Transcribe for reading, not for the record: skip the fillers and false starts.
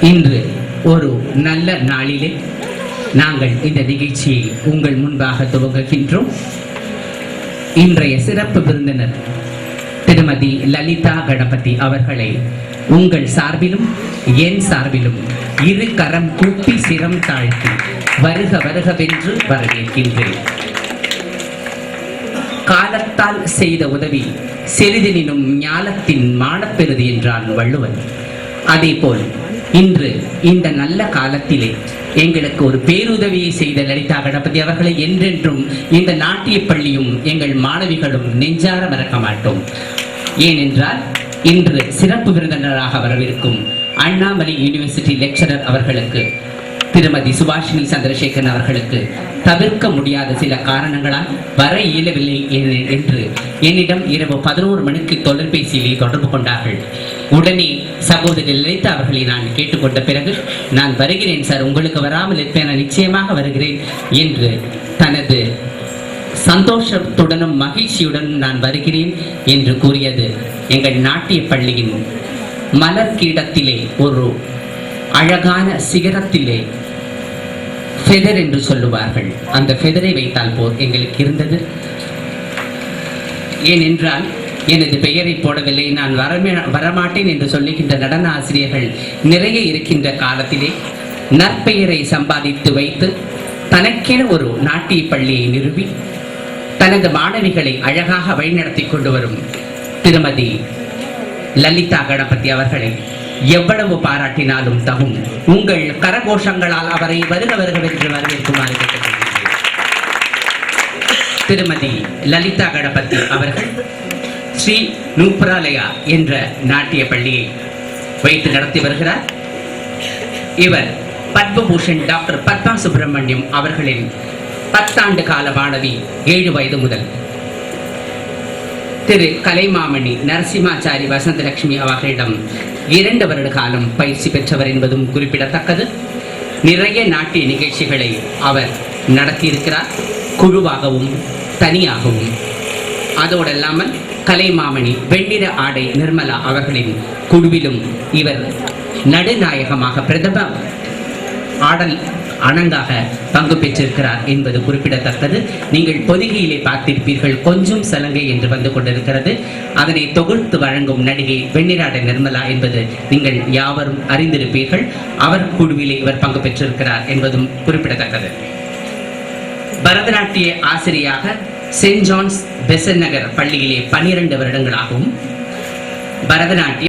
இன்று ஒரு நல்ல நாளிலே நாங்கள் இந்த நிகழ்ச்சியை உங்கள் முன்பாக துவங்குகின்றோம். இன்றைய சிறப்பு விருந்தினர் திருமதி லலிதா கணபதி அவர்களை உங்கள் சார்பிலும் என் சார்பிலும் இரு கரம் கூப்பி சிரம் தாழ்த்தி வருக வருகவென்று வரவேற்கின்றேன். காலத்தால் செய்த உதவி சிறிதெனினும் ஞாலத்தின் மானப்பெறுதி என்றான் வள்ளுவன். அதேபோல் இன்று இந்த நல்ல காலத்திலே எங்களுக்கு ஒரு பேருதவியை செய்த லலிதா கணபதி அவர்களை என்றென்றும் இந்த நாட்டிய பள்ளியும் எங்கள் மாணவிகளும் நெஞ்சார மறக்க மாட்டோம். ஏனென்றால் இன்று சிறப்பு விருந்தினராக வரவிருக்கும் அண்ணாமலை யூனிவர்சிட்டி லெக்சரர் அவர்களுக்கு, திருமதி சுபாஷினி சந்திரசேகரன் அவர்களுக்கு தவிர்க்க முடியாத சில காரணங்களால் வர இயலவில்லை என்று என்னிடம் இரவு 11 மணிக்கு தொலைபேசியிலே தொடர்பு கொண்டார்கள். உடனே சகோதரி லலிதா அவர்களை நான் கேட்டுக்கொண்ட பிறகு, நான் வருகிறேன் சார், உங்களுக்கு வராமல் இருப்பேன், நான் நிச்சயமாக வருகிறேன் என்று தனது சந்தோஷத்துடனும் மகிழ்ச்சியுடனும் நான் வருகிறேன் என்று கூறியது எங்கள் நாட்டிய பள்ளியின் மலர் கீடத்திலே ஒரு அழகான சிகரத்திலே ஃபெதர் என்று சொல்லுவார்கள், அந்த ஃபெதரை வைத்தால் போர் எங்களுக்கு இருந்தது. ஏனென்றால் எனது பெயரை போடவில்லை, நான் வரமாட்டேன் என்று சொல்லுகின்ற நடன ஆசிரியர்கள் நிறைய இருக்கின்ற காலத்திலே நற்பெயரை சம்பாதித்து வைத்து தனக்கென ஒரு நாட்டிய பள்ளியை நிறுவி தனது மாணவிகளை அழகாக வழிநடத்தி கொண்டு வரும் திருமதி லலிதா கணபதி அவர்களை எவ்வளவு பாராட்டினாலும் தகும். உங்கள் கரகோஷங்களால் அவரை வருக வருகவென்று வரவேற்குமாறு கேட்டுக்கொள்கிறேன். திருமதி லலிதா கணபதி அவர்கள் ஸ்ரீ நூப்ராலயா என்ற நாட்டிய பள்ளியை வைத்து நடத்தி வருகிறார். இவர் பத்மபூஷன் டாக்டர் பத்மா சுப்பிரமணியம் அவர்களின் 10 ஆண்டு கால மாணவி. 7 வயது முதல் திரு கலைமாமணி நரசிம்மாச்சாரி வசந்தலட்சுமி அவர்களிடம் 2 வருட காலம் பயிற்சி பெற்றவர் என்பதும் குறிப்பிடத்தக்கது. நிறைய நாட்டிய நிகழ்ச்சிகளை அவர் நடத்தியிருக்கிறார், குழுவாகவும் தனியாகவும். அதோடு இல்லாமல் கலைமாமணி வெண்ணிற ஆடை நிர்மலா அவர்களின் குழுவிலும் இவர் நடுநாயகமாக பிரதம ஆடல் அணங்காக பங்கு பெற்றிருக்கிறார் என்பது குறிப்பிடத்தக்கது. நீங்கள் பொதிகையிலே பார்த்திருப்பீர்கள், கொஞ்சம் சலங்கை என்று வந்து கொண்டிருக்கிறது. அதனை தொகுத்து வழங்கும் நடிகை வெண்ணிராடை நிர்மலா என்பது நீங்கள் யாவரும் அறிந்திருப்பீர்கள். அவர் குழுவிலே இவர் பங்கு பெற்றிருக்கிறார் என்பதும் குறிப்பிடத்தக்கது. பரதநாட்டிய ஆசிரியாக சென்ட் ஜான்ஸ் பெசன் நகர் பள்ளியிலே 12 வருடங்களாகவும், பரதநாட்டியம்